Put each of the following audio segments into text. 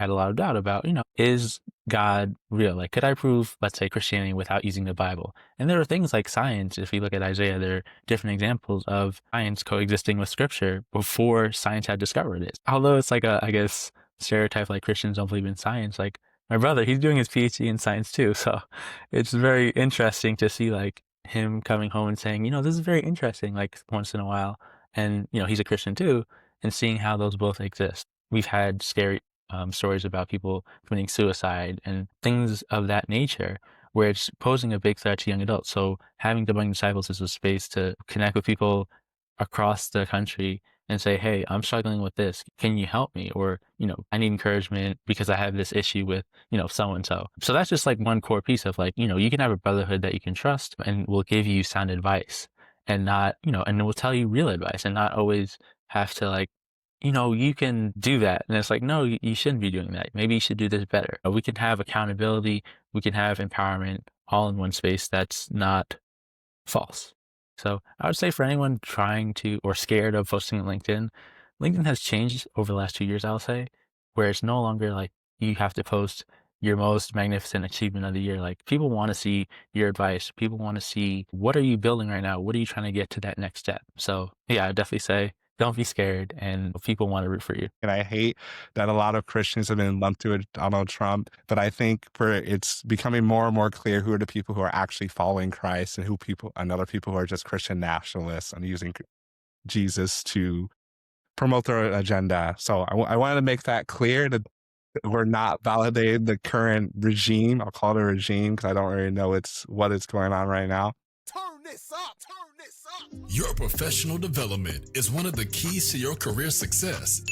had a lot of doubt about, is God real? Like, could I prove, let's say, Christianity without using the Bible? And there are things like science. If you look at Isaiah, there are different examples of science coexisting with scripture before science had discovered it. Although it's like I guess, stereotype like Christians don't believe in science. Like my brother, he's doing his PhD in science too. So it's very interesting to see like him coming home and saying, this is very interesting, like once in a while. And, he's a Christian too, and seeing how those both exist. We've had scary stories about people committing suicide and things of that nature, where it's posing a big threat to young adults. So having Debugging Disciples is a space to connect with people across the country and say, hey, I'm struggling with this. Can you help me? Or, I need encouragement because I have this issue with, so and so. So that's just like one core piece of like, you can have a brotherhood that you can trust and will give you sound advice and not, and will tell you real advice and not always have to like, you can do that. And it's like, no, you shouldn't be doing that. Maybe you should do this better. We can have accountability. We can have empowerment all in one space that's not false. So I would say for anyone trying to or scared of posting on LinkedIn, LinkedIn has changed over the last 2 years, I'll say, where it's no longer like you have to post your most magnificent achievement of the year. Like people want to see your advice. People want to see what are you building right now? What are you trying to get to that next step? So yeah, I'd definitely say don't be scared and people want to root for you. And I hate that a lot of Christians have been lumped to Donald Trump. But I think it's becoming more and more clear who are the people who are actually following Christ and other people who are just Christian nationalists and using Jesus to promote their agenda. So I wanted to make that clear that we're not validating the current regime. I'll call it a regime because I don't really know what is going on right now. Turn this up, turn this up. Your professional development is one of the keys to your career success.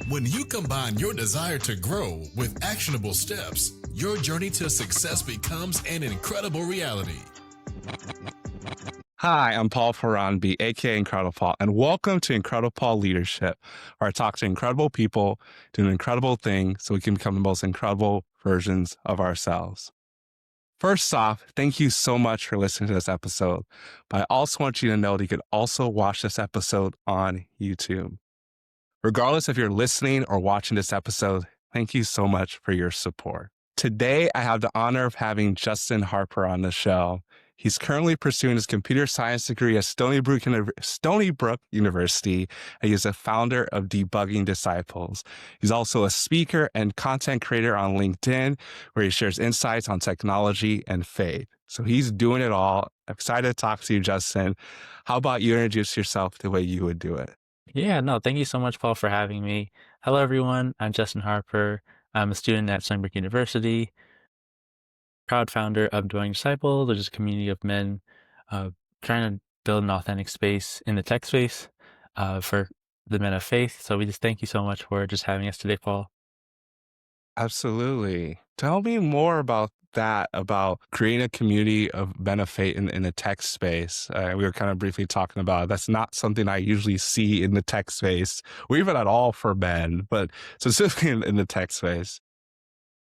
When you combine your desire to grow with actionable steps, your journey to success becomes an incredible reality. Hi, I'm Paul Ferranbi, aka IncrediPaul, and welcome to IncrediPaul Leadership, where I talk to incredible people doing incredible things so we can become the most incredible versions of ourselves. First off, thank you so much for listening to this episode, but I also want you to know that you could also watch this episode on YouTube. Regardless if you're listening or watching this episode, thank you so much for your support. Today, I have the honor of having Justin Harper on the show. He's currently pursuing his computer science degree at Stony Brook University, and he is a founder of Debugging Disciples. He's also a speaker and content creator on LinkedIn, where he shares insights on technology and faith. So he's doing it all. I'm excited to talk to you, Justin. How about you introduce yourself the way you would do it? Yeah, no, thank you so much, Paul, for having me. Hello, everyone. I'm Justin Harper. I'm a student at Stony Brook University, proud founder of Debugging Disciples, which is a community of men trying to build an authentic space in the tech space for the men of faith. So we just thank you so much for just having us today, Paul. Absolutely. Tell me more about that, about creating a community of men of faith in the tech space. We were kind of briefly talking about that's not something I usually see in the tech space, or even at all for men, but specifically in the tech space.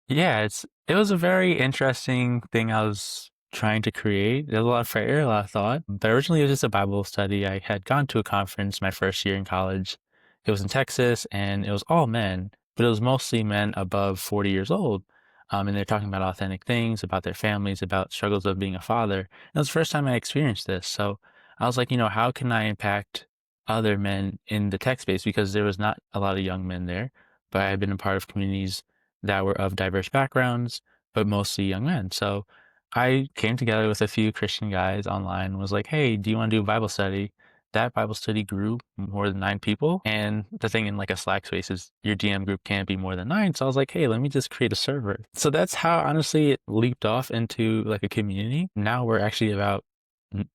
Yeah, it was a very interesting thing I was trying to create. There's a lot of prayer, a lot of thought. But originally it was just a Bible study. I had gone to a conference my first year in college. It was in Texas and it was all men, but it was mostly men above 40 years old. And they're talking about authentic things, about their families, about struggles of being a father. And it was the first time I experienced this. So I was like, how can I impact other men in the tech space? Because there was not a lot of young men there, but I had been a part of communities that were of diverse backgrounds, but mostly young men. So I came together with a few Christian guys online and was like, hey, do you want to do a Bible study? That Bible study grew more than 9 people. And the thing in like a Slack space is your DM group can't be more than 9. So I was like, hey, let me just create a server. So that's how honestly it leaped off into like a community. Now we're actually about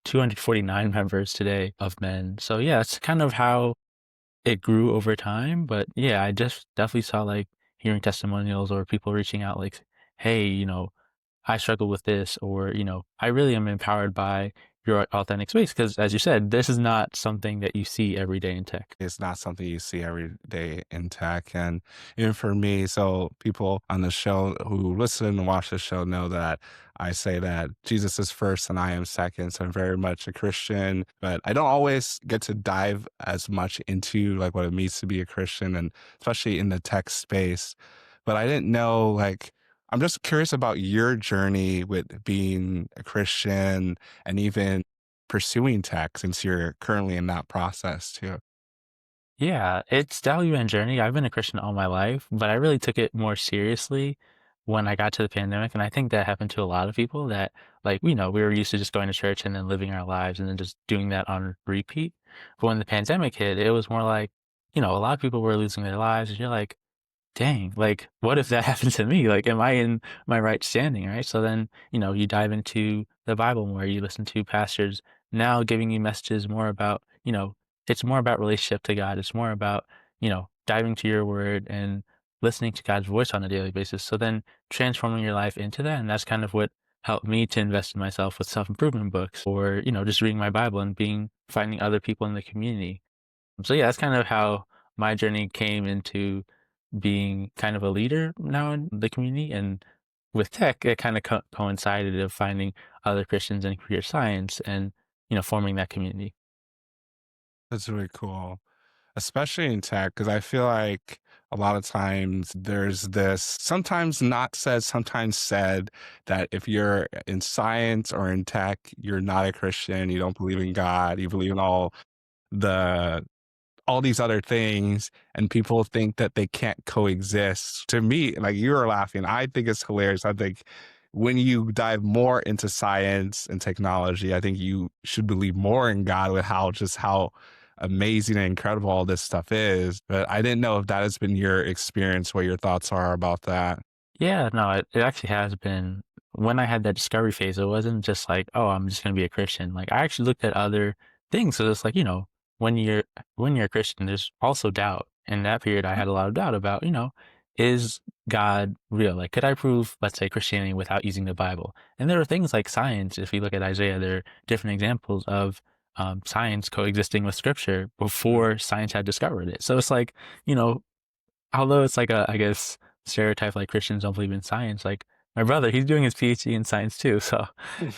249 members today of men. So yeah, it's kind of how it grew over time. But yeah, I just definitely saw like hearing testimonials or people reaching out like, hey, I struggle with this, or, I really am empowered by your authentic space. Because as you said, this is not something that you see every day in tech. It's not something you see every day in tech. And even for me, so people on the show who listen and watch the show know that I say that Jesus is first and I am second. So I'm very much a Christian, but I don't always get to dive as much into like what it means to be a Christian, and especially in the tech space. but I didn't know, like, I'm just curious about your journey with being a Christian and even pursuing tech since you're currently in that process too. Yeah, it's definitely been a journey. I've been a Christian all my life, but I really took it more seriously when I got to the pandemic. And I think that happened to a lot of people that, like, we were used to just going to church and then living our lives and then just doing that on repeat. But when the pandemic hit, it was more like, a lot of people were losing their lives. And you're like, dang, like, what if that happened to me? Like, am I in my right standing, right? So then, you dive into the Bible more, you listen to pastors now giving you messages more about, it's more about relationship to God. It's more about, diving to your word and listening to God's voice on a daily basis. So then transforming your life into that. And that's kind of what helped me to invest in myself with self-improvement books or, just reading my Bible and finding other people in the community. So yeah, that's kind of how my journey came into being kind of a leader now in the community. And with tech, it kind of coincided of finding other Christians in computer science and, forming that community. That's really cool, especially in tech, because I feel like a lot of times there's this sometimes not said, sometimes said that if you're in science or in tech, you're not a Christian, you don't believe in God, you believe in the all these other things, and people think that they can't coexist. To me, like you were laughing, I think it's hilarious. I think when you dive more into science and technology, I think you should believe more in God with how amazing and incredible all this stuff is. But I didn't know if that has been your experience, what your thoughts are about that. Yeah, no, it actually has been. When I had that discovery phase, it wasn't just like, oh, I'm just gonna be a Christian. Like I actually looked at other things. So it's like, when you're a Christian, there's also doubt. In that period, I had a lot of doubt about, is God real? Like, could I prove, let's say, Christianity without using the Bible? And there are things like science. If you look at Isaiah, there are different examples of science coexisting with Scripture Mm. before science had discovered it. So it's like, you know, although it's like I guess, stereotype like Christians don't believe in science, like my brother, he's doing his PhD in science too. So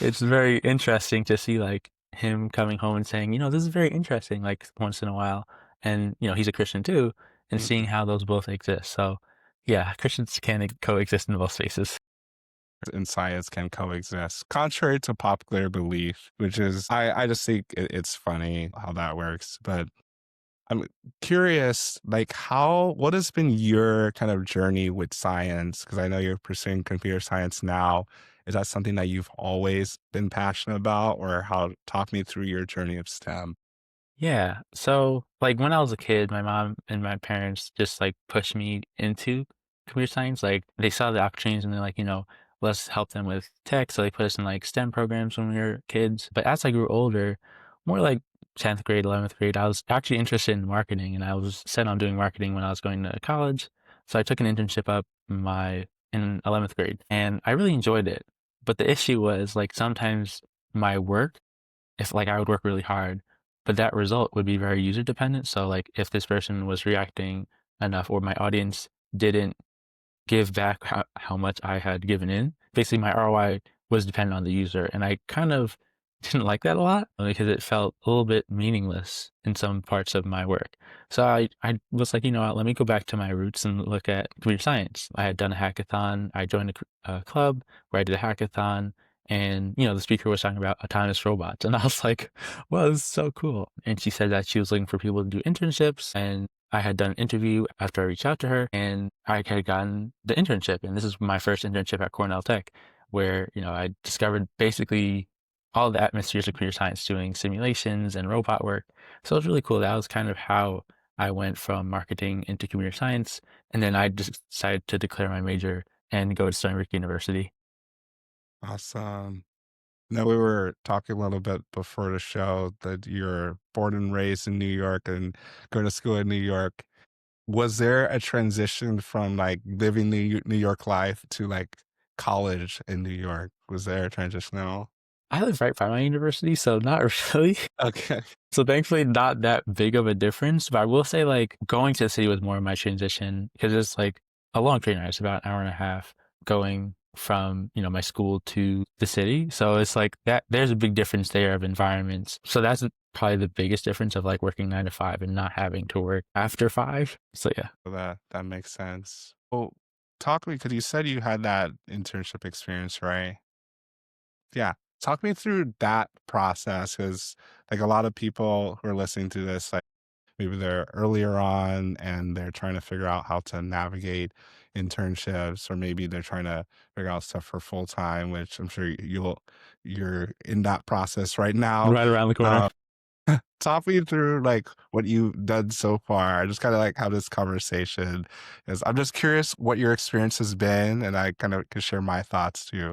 it's very interesting to see like him coming home and saying, this is very interesting, like once in a while. And, he's a Christian too, and seeing Mhm. how those both exist. So yeah, Christians can coexist in both spaces. And science can coexist, contrary to popular belief, which is, I just think it's funny how that works. But I'm curious, like, what has been your kind of journey with science? Because I know you're pursuing computer science now. Is that something that you've always been passionate about, or talk me through your journey of STEM? Yeah. So, like, when I was a kid, my mom and my parents just like pushed me into computer science. Like, they saw the opportunities and they're like, let's help them with tech. So they put us in like STEM programs when we were kids. But as I grew older, more like 10th grade, 11th grade, I was actually interested in marketing and I was set on doing marketing when I was going to college. So I took an internship up in 11th grade and I really enjoyed it. But the issue was like sometimes my work, if like I would work really hard, but that result would be very user dependent. So like if this person was reacting enough or my audience didn't give back how much I had given in, basically my ROI was dependent on the user. And I kind of didn't like that a lot because it felt a little bit meaningless in some parts of my work. So I was like, you know what, let me go back to my roots and look at computer science. I had done a hackathon. I joined a club where I did a hackathon and, the speaker was talking about autonomous robots. And I was like, well, this is so cool. And she said that she was looking for people to do internships. And I had done an interview after I reached out to her and I had gotten the internship. And this is my first internship at Cornell Tech, where, I discovered basically all the atmospheres of computer science doing simulations and robot work. So it was really cool. That was kind of how I went from marketing into computer science. And then I just decided to declare my major and go to Stony Brook University. Awesome. Now, we were talking a little bit before the show that you're born and raised in New York and going to school in New York. Was there a transition from like living New York life to like college in New York? Was there a transition at all? I live right by my university, so not really. Okay. So thankfully, not that big of a difference. But I will say, like, going to the city was more of my transition because it's like a long train ride. It's about an hour and a half going from, my school to the city. So it's like that, there's a big difference there of environments. So that's probably the biggest difference of like working 9 to 5 and not having to work after 5. So yeah. That makes sense. Well, talk to me because you said you had that internship experience, right? Yeah. Talk me through that process because, like, a lot of people who are listening to this, like, maybe they're earlier on and they're trying to figure out how to navigate internships, or maybe they're trying to figure out stuff for full time, which I'm sure you're in that process right now. Right around the corner. Uh, Talk me through like what you've done so far. I just kind of like how this conversation is. I'm just curious what your experience has been, and I kind of can share my thoughts too.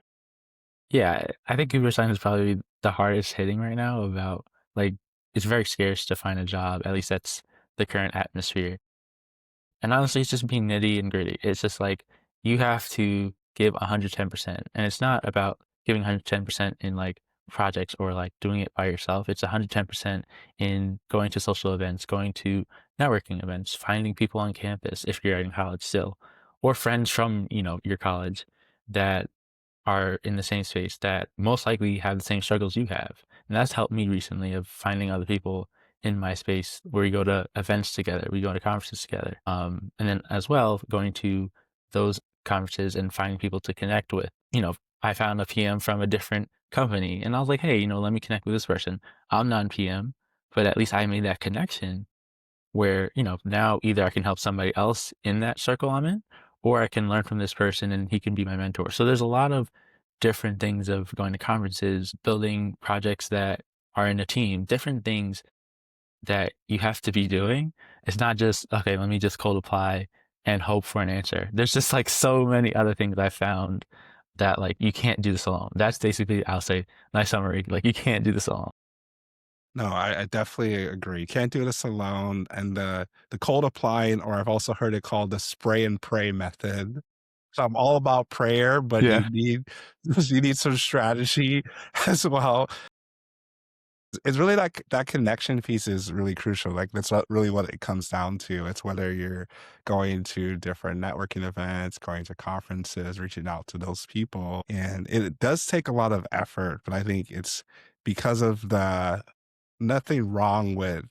Yeah, I think computer science is probably the hardest hitting right now about like it's very scarce to find a job. At least that's the current atmosphere. And honestly, it's just being nitty and gritty. It's just like you have to give 110%. And it's not about giving 110% in like projects or like doing it by yourself. It's 110% in going to social events, going to networking events, finding people on campus if you're in college still, or friends from, your college that are in the same space that most likely have the same struggles you have. And that's helped me recently of finding other people in my space where we go to events together, we go to conferences together. And then as well, going to those conferences and finding people to connect with. I found a PM from a different company and I was like, hey, let me connect with this person. I'm non PM, but at least I made that connection where, now either I can help somebody else in that circle I'm in, or I can learn from this person and he can be my mentor. So there's a lot of different things of going to conferences, building projects that are in a team, different things that you have to be doing. It's not just, okay, let me just cold apply and hope for an answer. There's just like so many other things I found that like you can't do this alone. That's basically, I'll say, my summary. Like you can't do this alone. No, I definitely agree. You can't do this alone. And the cold applying, or I've also heard it called the spray and pray method. So I'm all about prayer, but you Yeah. need you need some strategy as well. It's really like that connection piece is really crucial. Like that's not really what it comes down to. It's whether you're going to different networking events, going to conferences, reaching out to those people. And it does take a lot of effort, but I think it's because of the nothing wrong with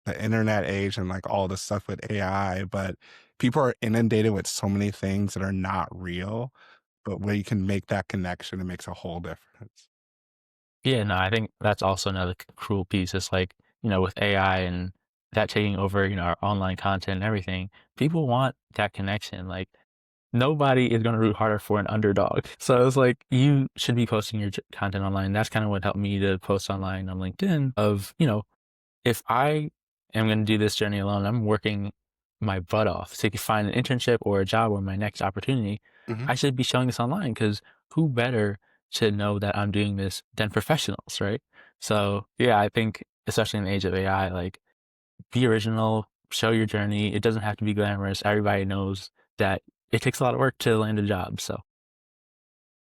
the internet age and like all the stuff with AI, but people are inundated with so many things that are not real. But when you can make that connection, it makes a whole difference. Yeah, no, I think that's also another cruel piece. It's like, with AI and that taking over, our online content and everything, people want that connection. Like nobody is going to root harder for an underdog. So it's like you should be posting your content online. That's kind of what helped me to post online on LinkedIn of, if I am going to do this journey alone, I'm working my butt off to find an internship or a job or my next opportunity. Mhm. I should be showing this online because who better to know that I'm doing this than professionals, right? So yeah, I think especially in the age of AI, like be original, show your journey. It doesn't have to be glamorous. Everybody knows that it takes a lot of work to land a job. So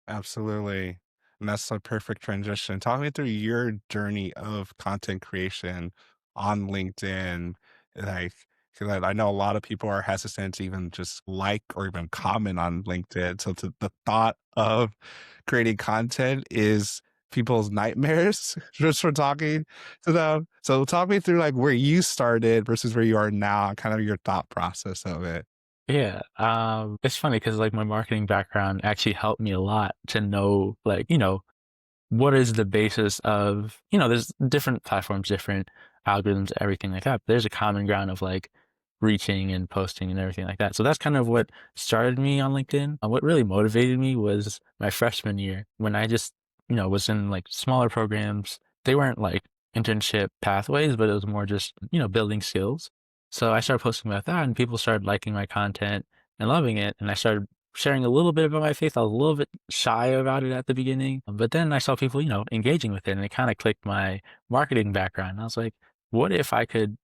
Absolutely. And that's a perfect transition. Talk me through your journey of content creation on LinkedIn. Like, 'cause I know a lot of people are hesitant to even just like or even comment on LinkedIn. So the thought of creating content is people's nightmares just for talking to them. So talk me through like where you started versus where you are now, kind of your thought process of it. yeah, it's funny because like my marketing background actually helped me a lot to know like, what is the basis of, there's different platforms, different algorithms, everything like that. But there's a common ground of like reaching and posting and everything like that. So that's kind of what started me on LinkedIn. What really motivated me was my freshman year when I just, was in like smaller programs. They weren't like internship pathways, but it was more just, building skills. So I started posting about that and people started liking my content and loving it. And I started sharing a little bit about my faith. I was a little bit shy about it at the beginning, but then I saw people, engaging with it and it kind of clicked my marketing background. And I was like, what if I could,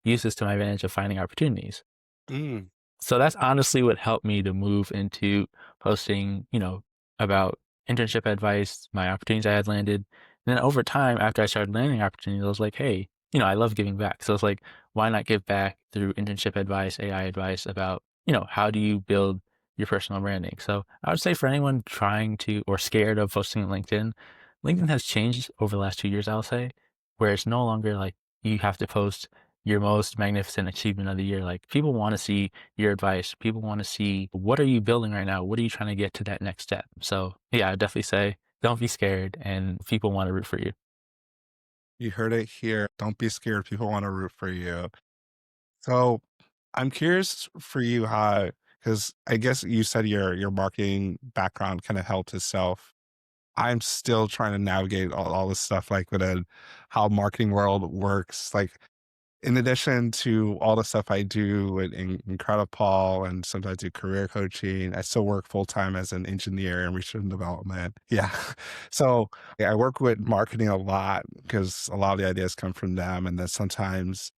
use this to my advantage of finding opportunities? Mm, So that's honestly what helped me to move into posting, about internship advice, my opportunities I had landed. And then over time, after I started landing opportunities, I was like, hey, I love giving back. So it's like, why not give back through internship advice, AI advice about, how do you build your personal branding? So I would say for anyone trying to or scared of posting on LinkedIn, LinkedIn has changed over the last 2 years, I'll say, where it's no longer like you have to post your most magnificent achievement of the year. Like people want to see your advice. People want to see what are you building right now? What are you trying to get to that next step? So yeah, I would definitely say don't be scared and people want to root for you. You heard it here. Don't be scared. People want to root for you. So I'm curious for you how, because I guess you said your marketing background kind of helped itself. I'm still trying to navigate all this stuff like within how marketing world works. Like in addition to all the stuff I do in IncrediPaul and sometimes do career coaching, I still work full time as an engineer in research and development. Yeah. So yeah, I work with marketing a lot because a lot of the ideas come from them. And then sometimes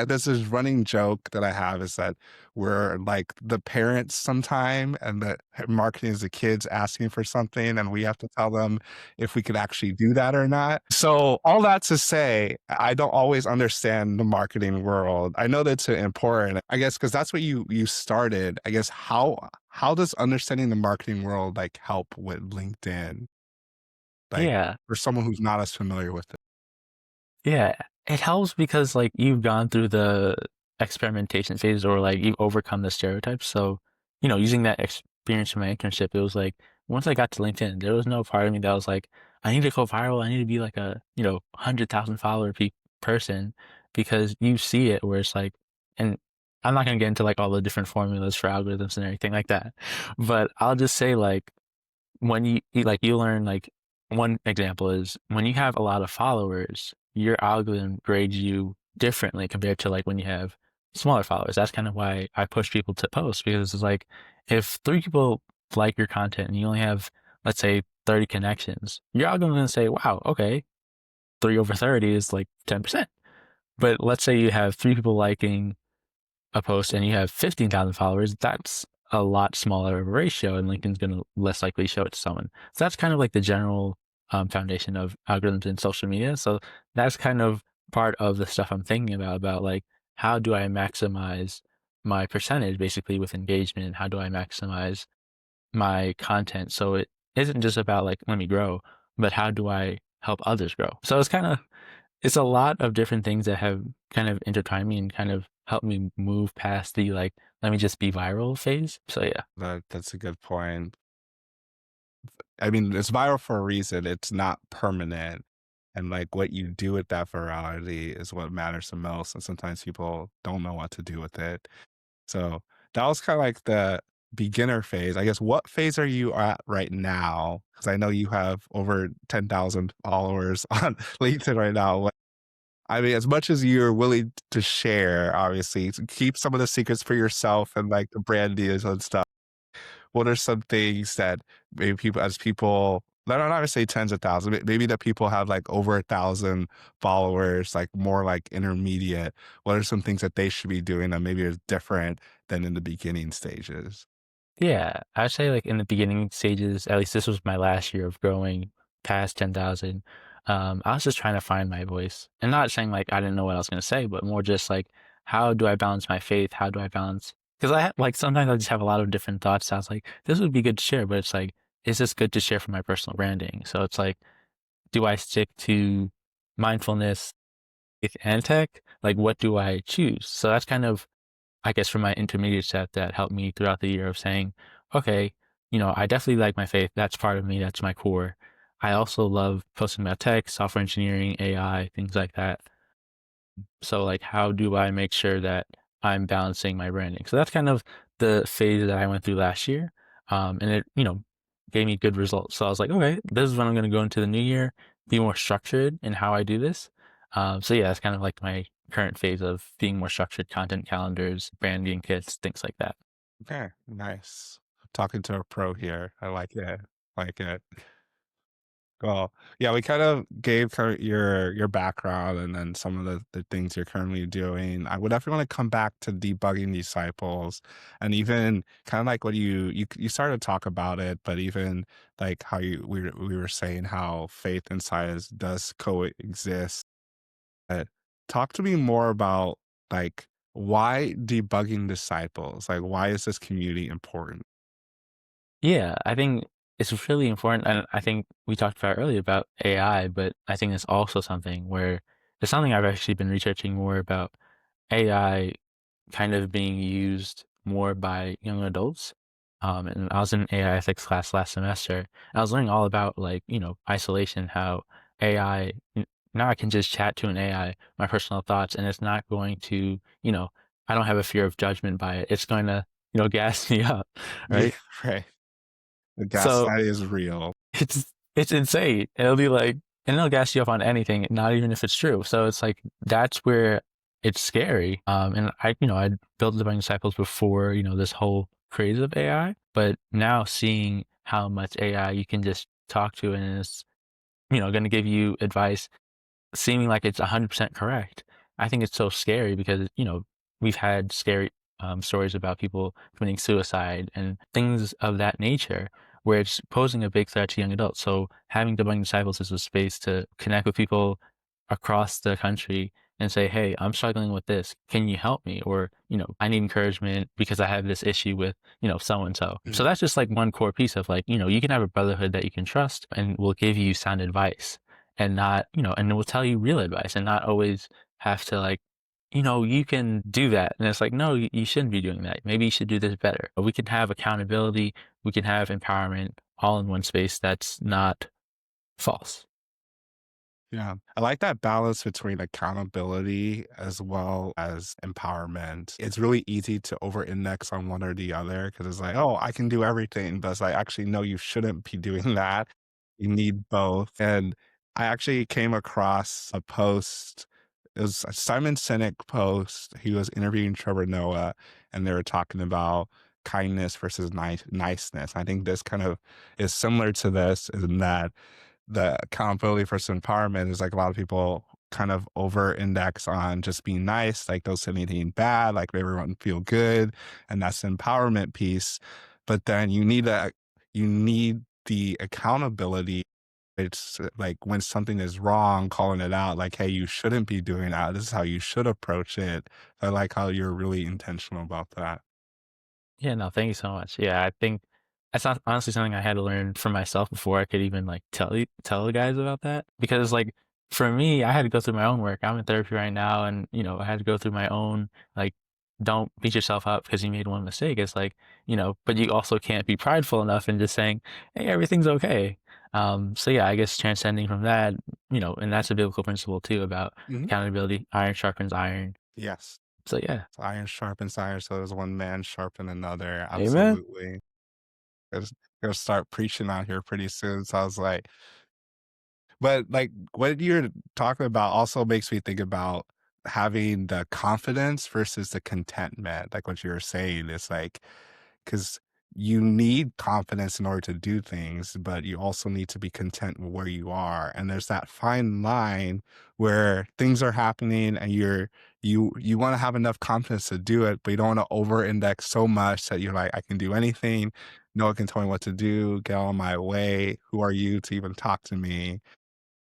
there's this running joke that I have is that we're like the parents sometime and the marketing is the kids asking for something and we have to tell them if we could actually do that or not. So all that to say, I don't always understand the marketing world. I know that's important, I guess, because that's what you started. I guess how does understanding the marketing world like help with LinkedIn? Like Yeah. for someone who's not as familiar with it. Yeah, it helps because, like, you've gone through the experimentation phase or, like, you've overcome the stereotypes, so, using that experience from my internship, it was like, once I got to LinkedIn, there was no part of me that was like, "I need to go viral, I need to be like a, 100,000 follower person," because you see it where it's like and I'm not gonna get into, like, all the different formulas for algorithms and everything like that, but I'll just say, like, when you learn like one example is when you have a lot of followers, your algorithm grades you differently compared to like when you have smaller followers. That's kind of why I push people to post because it's like if three people like your content and you only have, let's say, 30 connections, your algorithm going to say, wow, okay, 3/30 is like 10%. But let's say you have three people liking a post and you have 15,000 followers, that's a lot smaller of a ratio, and LinkedIn's going to less likely show it to someone. So that's kind of like the general foundation of algorithms in social media. So that's kind of part of the stuff I'm thinking about like how do I maximize my percentage basically with engagement, and how do I maximize my content so it isn't just about like let me grow, but how do I help others grow? So it's a lot of different things that have kind of intertwined me and kind of helped me move past the like, let me just be viral phase. So yeah. That's a good point. I mean, it's viral for a reason. It's not permanent. And like what you do with that virality is what matters the most. And sometimes people don't know what to do with it. So that was kind of like the beginner phase. I guess what phase are you at right now? Because I know you have over 10,000 followers on LinkedIn right now. I mean, as much as you're willing to share, obviously, keep some of the secrets for yourself and like the brand deals and stuff. What are some things that maybe people, not to say tens of thousands, maybe that people have like over 1,000 followers, like more like intermediate. What are some things that they should be doing that maybe is different than in the beginning stages? Yeah. I'd say like in the beginning stages, at least this was my last year of growing past 10,000. I was just trying to find my voice and not saying like I didn't know what I was going to say, but more just like, how do I balance my faith? How do I balance? Because like sometimes I just have a lot of different thoughts. I was like, this would be good to share, but it's like, is this good to share for my personal branding? So it's like, do I stick to mindfulness, faith, and tech? Like, what do I choose? So that's kind of, I guess, from my intermediate step that helped me throughout the year of saying, okay, I definitely like my faith. That's part of me. That's my core. I also love posting about tech, software engineering, AI, things like that. So like, how do I make sure that I'm balancing my branding? So that's kind of the phase that I went through last year. And it, gave me good results. So I was like, okay, this is when I'm going to go into the new year, be more structured in how I do this. So yeah, that's kind of like my current phase of being more structured, content calendars, branding kits, things like that. Okay, nice. Talking to a pro here. I like it. Like it. Well, yeah, we kind of gave kind of your background and then some of the things you're currently doing. I would definitely want to come back to debugging disciples and even kind of like what you started to talk about it, but even like how we were saying how faith and science does coexist. Talk to me more about like why debugging disciples? Like why is this community important? Yeah, I think it's really important. And I think we talked about earlier about AI, but I think it's also something where it's something I've actually been researching more about. AI kind of being used more by young adults. And I was in an AI ethics class last semester, and I was learning all about like, isolation, how AI, now I can just chat to an AI, my personal thoughts, and it's not going to, I don't have a fear of judgment by it. It's going to, gas me up, Yeah, right? right. The So gaslight is real. it's insane. It'll be like, and it'll gas you up on anything, not even if it's true. So it's like that's where it's scary. And I built the Debugging Disciples before, this whole craze of AI, but now seeing how much AI you can just talk to and it's, going to give you advice seeming like it's 100% correct. I think it's so scary because, we've had scary stories about people committing suicide and things of that nature where it's posing a big threat to young adults. So having Debugging Disciples is a space to connect with people across the country and say, hey, I'm struggling with this. Can you help me? Or, I need encouragement because I have this issue with, so and so. So that's just like one core piece of like, you can have a brotherhood that you can trust and will give you sound advice and not, and it will tell you real advice and not always have to like, you can do that. And it's like, no, you shouldn't be doing that. Maybe you should do this better. But we can have accountability. We can have empowerment all in one space that's not false. Yeah. I like that balance between accountability as well as empowerment. It's really easy to over index on one or the other because it's like, oh, I can do everything. But it's like, actually, no, you shouldn't be doing that. You need both. And I actually came across a post. It was a Simon Sinek post. He was interviewing Trevor Noah and they were talking about kindness versus niceness. I think this kind of is similar to this in that the accountability versus empowerment is like a lot of people kind of over index on just being nice, like don't say anything bad, like make everyone feel good. And that's the empowerment piece. But then you need the accountability. It's like when something is wrong, calling it out, like, hey, you shouldn't be doing that. This is how you should approach it. I like how you're really intentional about that. Yeah, no, thank you so much. Yeah, I think that's not honestly something I had to learn for myself before I could even like tell the guys about that. Because like for me, I had to go through my own work. I'm in therapy right now, and I had to go through my own like don't beat yourself up because you made one mistake. It's like but you also can't be prideful enough in just saying, hey, everything's okay. So yeah, I guess transcending from that, and that's a biblical principle too about Mhm. accountability. Iron sharpens iron. Yes. So yeah, So iron sharpens iron. So there's one man sharpen another. amen. Absolutely. Gonna gonna start preaching out here pretty soon. So I was like, but like what you're talking about also makes me think about having the confidence versus the contentment. Like what you were saying, it's like, because you need confidence in order to do things, but you also need to be content with where you are. And there's that fine line where things are happening and you want to have enough confidence to do it, but you don't want to over index so much that you're like, I can do anything. No one can tell me what to do. Get on my way. Who are you to even talk to me?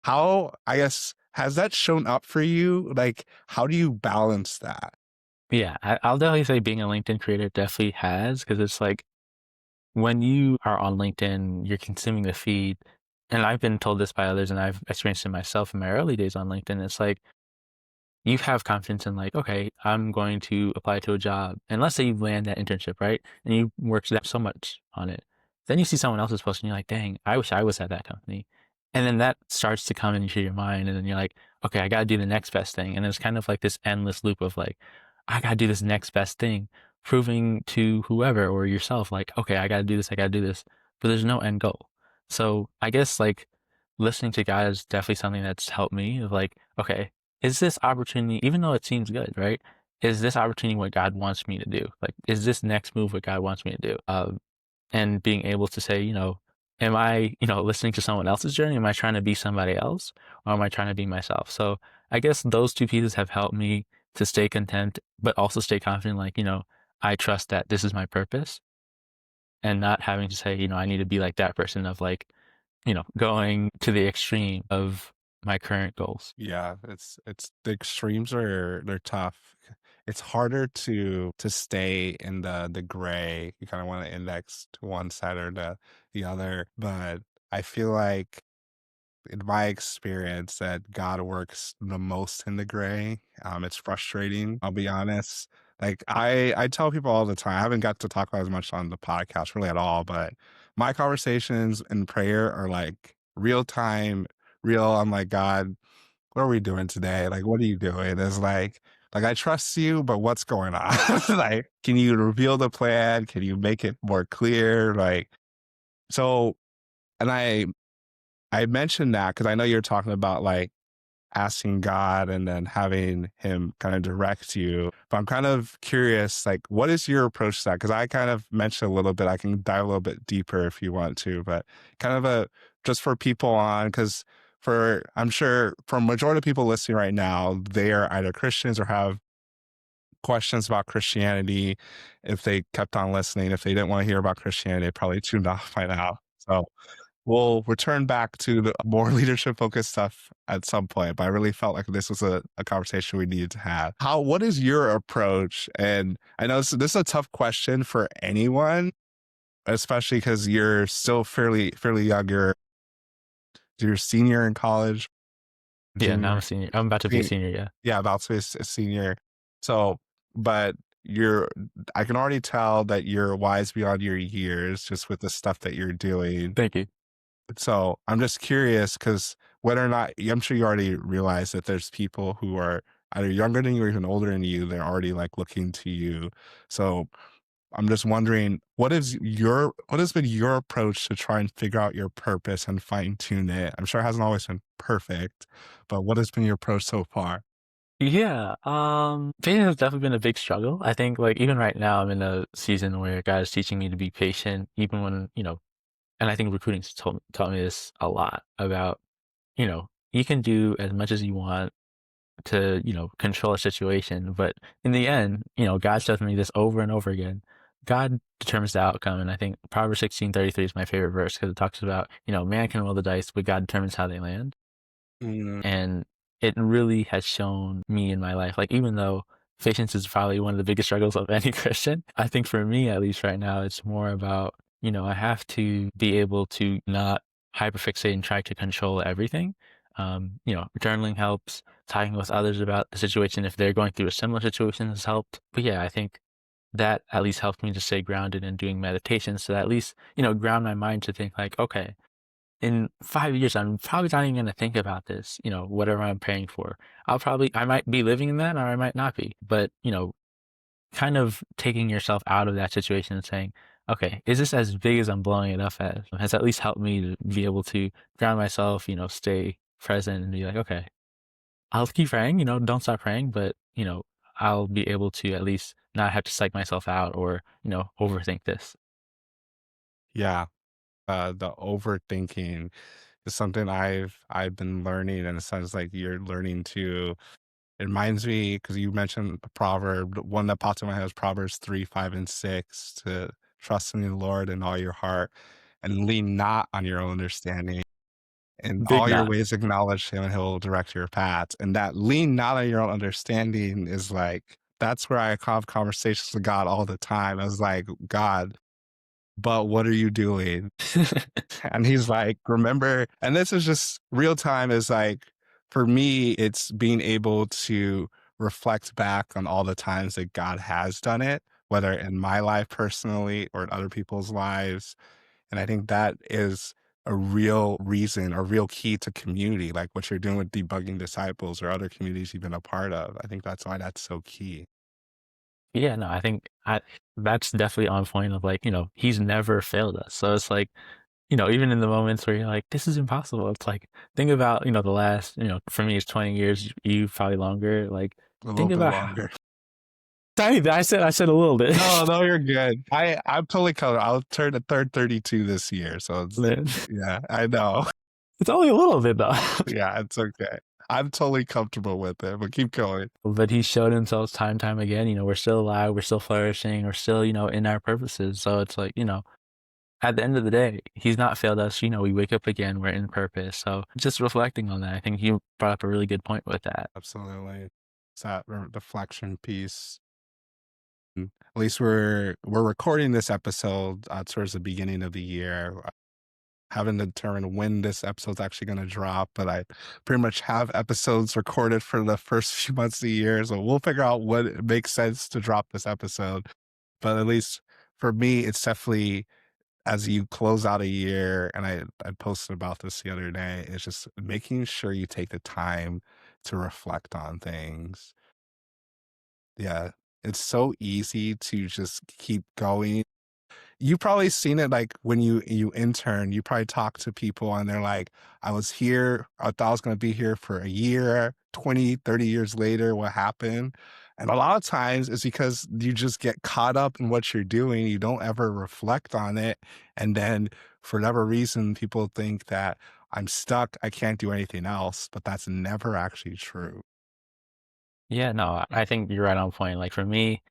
How, I guess, has that shown up for you? Like, how do you balance that? Yeah, I'll definitely say being a LinkedIn creator definitely has because it's like when you are on LinkedIn, you're consuming the feed. And I've been told this by others, and I've experienced it myself in my early days on LinkedIn. It's like you have confidence in like, okay, I'm going to apply to a job. And let's say you land that internship, right? And you worked that so much on it. Then you see someone else's post and you're like, dang, I wish I was at that company. And then that starts to come into your mind. And then you're like, okay, I got to do the next best thing. And it's kind of like this endless loop of like, I got to do this next best thing, proving to whoever or yourself, like, okay, I got to do this, I got to do this. But there's no end goal. So I guess like listening to God is definitely something that's helped me of like, okay, is this opportunity, even though it seems good, right? Is this opportunity what God wants me to do? Like, is this next move what God wants me to do? And being able to say, am I, listening to someone else's journey? Am I trying to be somebody else or am I trying to be myself? So I guess those two pieces have helped me to stay content, but also stay confident. Like, I trust that this is my purpose and not having to say, I need to be like that person of like, going to the extreme of my current goals. Yeah, it's the extremes they're tough. It's harder to stay in the gray. You kind of want to index to one side or the other, but I feel like in my experience, that God works the most in the gray. It's frustrating, I'll be honest. Like I tell people all the time, I haven't got to talk about as much on the podcast really at all, but my conversations in prayer are like real time, real. I'm like, God, what are we doing today? Like, what are you doing? It's like I trust you, but what's going on? Like, can you reveal the plan? Can you make it more clear? Like, so, and I mentioned that because I know you're talking about like asking God and then having him kind of direct you. But I'm kind of curious, like, what is your approach to that? Because I kind of mentioned a little bit, I can dive a little bit deeper if you want to, but kind of just for people on, because I'm sure for a majority of people listening right now, they are either Christians or have questions about Christianity. If they kept on listening, if they didn't want to hear about Christianity, they probably tuned off by now. So we'll return back to the more leadership focused stuff at some point, but I really felt like this was a conversation we needed to have. What is your approach? And I know this is a tough question for anyone, especially because you're still fairly young. You're a senior in college, Yeah, now I'm junior, a senior. I'm about to be a senior, senior. Yeah. yeah, about to be a senior. So, but I can already tell that you're wise beyond your years just with the stuff that you're doing. Thank you. So I'm just curious because whether or not, I'm sure you already realize that there's people who are either younger than you or even older than you. They're already like looking to you. So I'm just wondering, what has been your approach to try and figure out your purpose and fine tune it? I'm sure it hasn't always been perfect, but what has been your approach so far? Yeah, faith has definitely been a big struggle. I think like even right now I'm in a season where God is teaching me to be patient, even when, and I think recruiting's taught me this a lot about, you can do as much as you want to, control a situation, but in the end, God shows me this over and over again. God determines the outcome, and I think Proverbs 16:33 is my favorite verse because it talks about, man can roll the dice, but God determines how they land. Mm, And it really has shown me in my life, like, even though patience is probably one of the biggest struggles of any Christian, I think for me, at least right now, it's more about, I have to be able to not hyperfixate and try to control everything. Journaling helps, talking with others about the situation if they're going through a similar situation has helped. But yeah, I think that at least helped me to stay grounded in doing meditation. So that at least, ground my mind to think like, okay, in 5 years, I'm probably not even going to think about this, whatever I'm praying for. I might be living in that or I might not be. But, kind of taking yourself out of that situation and saying, okay, is this as big as I'm blowing it up as? Has at least helped me to be able to ground myself, stay present and be like, okay, I'll keep praying, don't stop praying, but, I'll be able to at least not have to psych myself out or, overthink this. yeah, the overthinking is something I've been learning, and it sounds like you're learning to. It reminds me because you mentioned a proverb. The one that popped in my head was Proverbs 3, 5, and 6, to trust in the Lord in all your heart and lean not on your own understanding. In Big all your not. ways acknowledge him and he'll direct your paths. And that lean not on your own understanding is like, that's where I have conversations with God all the time. I was like, God, but what are you doing? And he's like, remember, and this is just real time, is like, for me, it's being able to reflect back on all the times that God has done it, whether in my life personally or in other people's lives. And I think that is a real reason or real key to community, like what you're doing with debugging disciples or other communities you've been a part of. I think that's why that's so key. Yeah, no, I think that's definitely on point of like, he's never failed us. So it's like, even in the moments where you're like, this is impossible. It's like, think about, the last, for me, it's 20 years, you probably longer. Like, A little think bit about how longer. tiny, I said a little bit. No, no, you're good. I'm totally covered. I'll turn the third 32 this year. So Man, yeah, I know. it's only a little bit though. Yeah, it's okay. I'm totally comfortable with it, but keep going. But he showed himself time and time again, we're still alive, we're still flourishing, we're still, in our purposes. So it's like, at the end of the day, he's not failed us. We wake up again, we're in purpose. So just reflecting on that, I think you brought up a really good point with that. Absolutely. It's that deflection piece. At least we're recording this episode towards the beginning of the year. haven't determined when this episode's actually going to drop, but I pretty much have episodes recorded for the first few months of the year. So we'll figure out what it makes sense to drop this episode. But at least for me, it's definitely as you close out a year, and I posted about this the other day, it's just making sure you take the time to reflect on things. Yeah. It's so easy to just keep going. You probably seen it like when you intern, you probably talk to people and they're like, I was here, I thought I was gonna be here for a year, 20, 30 years later, what happened? And a lot of times it's because you just get caught up in what you're doing. You don't ever reflect on it. And then for whatever reason, people think that I'm stuck, I can't do anything else, but that's never actually true. Yeah, no, I think you're right on point. Like for me,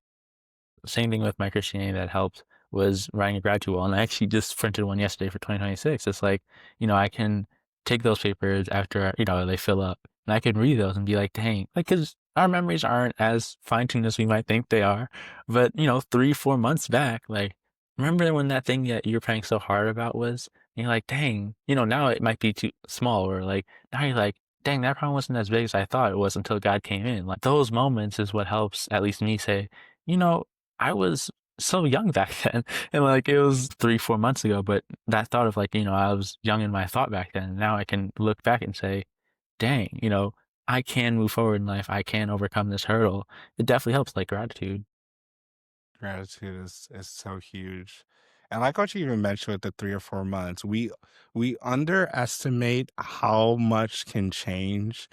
same thing with my Christianity that helped was writing a gratitude wall. And I actually just printed one yesterday for 2026. It's like, I can take those papers after, they fill up and I can read those and be like, dang, like, cause our memories aren't as fine tuned as we might think they are. But, 3, 4 months back, like, remember when that thing that you were praying so hard about was, and you're like, dang, now it might be too small or like, now you're like, dang, that problem wasn't as big as I thought it was until God came in. Like those moments is what helps at least me say, you know, I was so young back then, and, like, it was 3, 4 months ago, but that thought of, like, I was young in my thought back then, and now I can look back and say, "Dang," "I can move forward in life, I can overcome this hurdle." It definitely helps, like, gratitude. Gratitude is so huge. And like what you even mentioned with the 3 or 4 months, we underestimate how much can change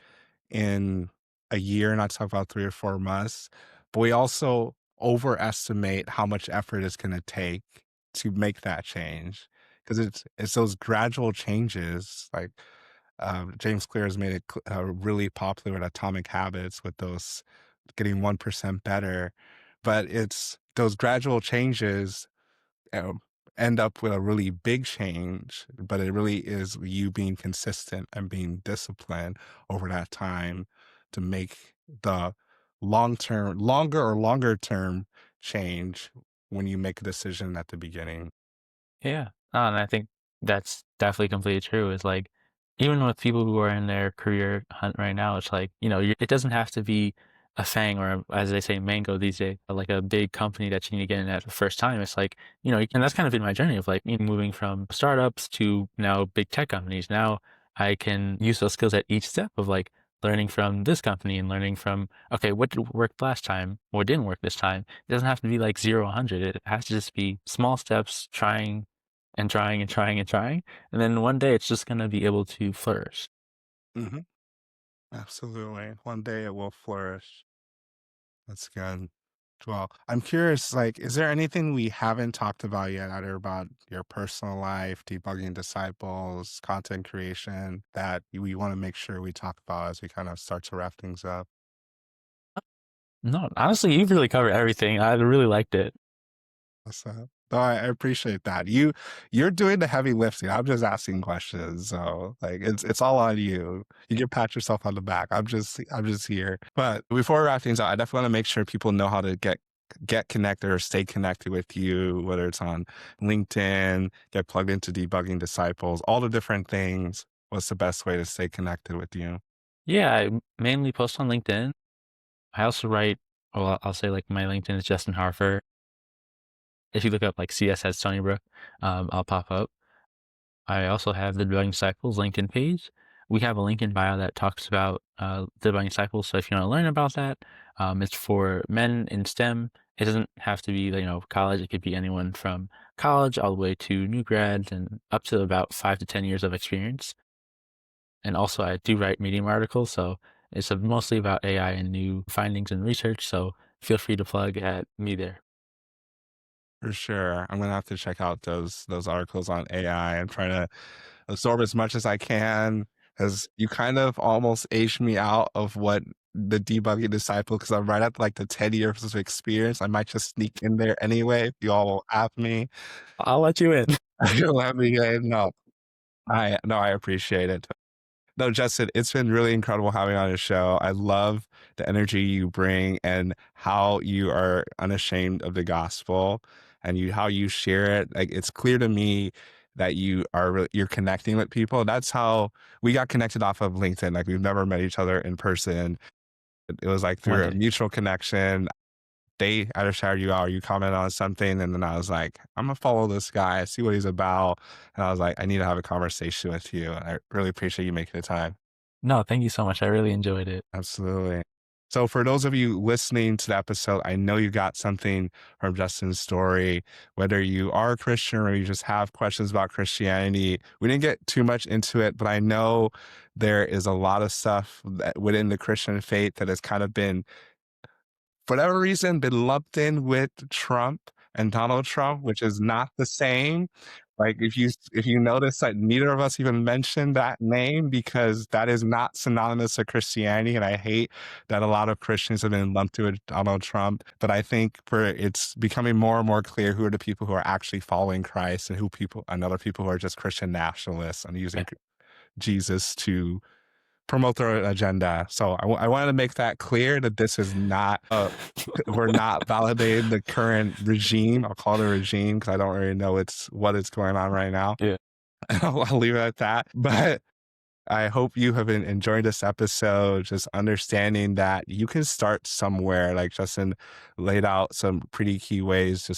in a year, not talk about 3 or 4 months, but we also overestimate how much effort it's gonna take to make that change. Because it's those gradual changes, like James Clear has made it really popular with Atomic Habits with those getting 1% better. But it's those gradual changes um, end up with a really big change, but it really is you being consistent and being disciplined over that time to make the longer term change when you make a decision at the beginning. Yeah. And I think that's definitely completely true. Is like, even with people who are in their career hunt right now, it's like, it doesn't have to be a FANG or, as they say, Mango these days, but like a big company that you need to get in at the first time. It's like, and that's kind of been my journey of like me moving from startups to now big tech companies. Now I can use those skills at each step of like learning from this company and learning from, okay, what did work last time? What didn't work this time? It doesn't have to be like 0, 100. It has to just be small steps, trying and trying and trying and trying. And then one day it's just going to be able to flourish. Hmm. Absolutely. One day it will flourish. That's good. Well, I'm curious, like, is there anything we haven't talked about yet, either about your personal life, debugging disciples, content creation, that we want to make sure we talk about as we kind of start to wrap things up? No, honestly, you've really covered everything. I really liked it. So, no, I appreciate that. You're doing the heavy lifting. I'm just asking questions. So like it's all on you. You can pat yourself on the back. I'm just here. But before we wrap things up, I definitely want to make sure people know how to get connected or stay connected with you, whether it's on LinkedIn, get plugged into debugging disciples, all the different things. What's the best way to stay connected with you? Yeah, I mainly post on LinkedIn. I also write, well, I'll say like my LinkedIn is Justin Harper. If you look up like CSS Stony Brook, I'll pop up. I also have the Debugging Disciples LinkedIn page. We have a link in bio that talks about Debugging Disciples. So if you want to learn about that, it's for men in STEM. It doesn't have to be, college. It could be anyone from college all the way to new grads and up to about 5 to 10 years of experience. And also, I do write Medium articles, so it's mostly about AI and new findings and research. So feel free to plug at me there. For sure. I'm gonna have to check out those articles on AI and try to absorb as much as I can, as you kind of almost aged me out of what the debugging disciple, because I'm right at like the 10 years of experience. I might just sneak in there anyway if you all will app me. I'll let you in. You'll let me in. No, I appreciate it. No, Justin, it's been really incredible having you on the show. I love the energy you bring and how you are unashamed of the gospel and how you share it. Like it's clear to me that you're connecting with people. That's how we got connected off of LinkedIn. Like we've never met each other in person. It was like One through a day. mutual connection. They either shouted you out or you commented on something. And then I was like, I'm going to follow this guy, see what he's about. And I was like, I need to have a conversation with you. And I really appreciate you making the time. No, thank you so much. I really enjoyed it. Absolutely. So for those of you listening to the episode, I know you got something from Justin's story, whether you are a Christian or you just have questions about Christianity. We didn't get too much into it, but I know there is a lot of stuff within the Christian faith that has kind of been, for whatever reason, been lumped in with Trump and Donald Trump, which is not the same. Like if you notice that neither of us even mentioned that name because that is not synonymous with Christianity. And I hate that a lot of Christians have been lumped with Donald Trump. But I think it's becoming more and more clear who are the people who are actually following Christ and other people who are just Christian nationalists and using Jesus to promote their agenda. So I wanted to make that clear that this is not, we're not validating the current regime. I'll call it a regime because I don't really know what is going on right now. Yeah. I'll leave it at that. But I hope you have been enjoying this episode, just understanding that you can start somewhere. Like Justin laid out some pretty key ways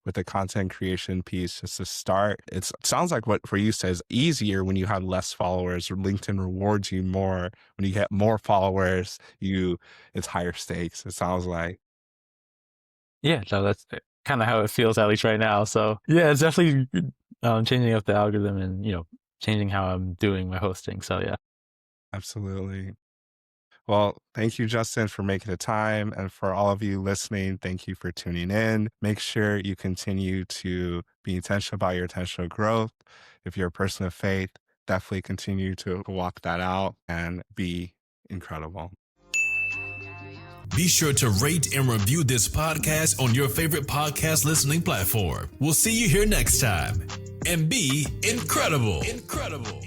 with the content creation piece, just to start. It sounds like what for you says easier when you have less followers. LinkedIn rewards you more. When you get more followers, it's higher stakes, it sounds like. Yeah, so that's kind of how it feels, at least right now. So yeah, it's definitely changing up the algorithm and, changing how I'm doing my hosting. So yeah. Absolutely. Well, thank you, Justin, for making the time. And for all of you listening, thank you for tuning in. Make sure you continue to be intentional about your intentional growth. If you're a person of faith, definitely continue to walk that out and be incredible. Be sure to rate and review this podcast on your favorite podcast listening platform. We'll see you here next time. And be incredible. Incredible.